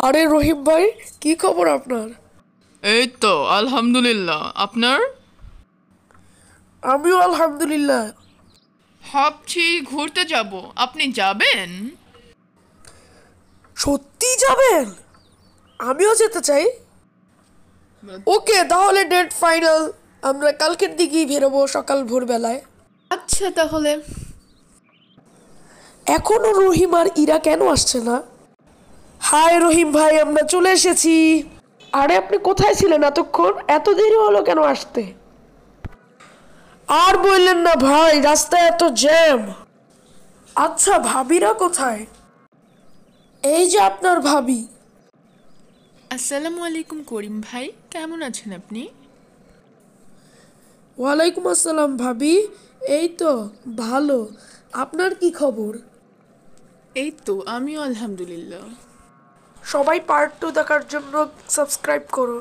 আরে রহিম ভাই, কি খবর আপনার? এই তো আলহামদুলিল্লাহ। আপনার? আমিও আলহামদুলিল্লাহ। ভাবছি ঘুরতে যাব, আপনি যাবেন? সত্যি যাবেন? আমিও যেতে চাই। ওকে, তাহলে ডেট ফাইনাল। আমরা কালকের দিকেই বেরোবো সকাল ভোরবেলায়। আচ্ছা তাহলে। এখনো রহিম আর ইরা কেন আসছে না? হাই রহিম ভাই, আমরা চলে এসেছি। আরে আপনি কোথায় ছিলেন এতক্ষণ? এত দেরি হলো কেন আসতে? আর বললেন না ভাই, রাস্তায় এত জ্যাম। আচ্ছা, ভাবিরা কোথায়? এই যে আপনার ভাবি। আসসালামু আলাইকুম করিম ভাই, কেমন আছেন আপনি? ওয়ালাইকুম আসসালাম ভাবি। এই তো ভালো। আপনার কি খবর? এই তো আমিও আলহামদুলিল্লাহ। সবাই পার্ট 2 দেখার জন্য সাবস্ক্রাইব করো।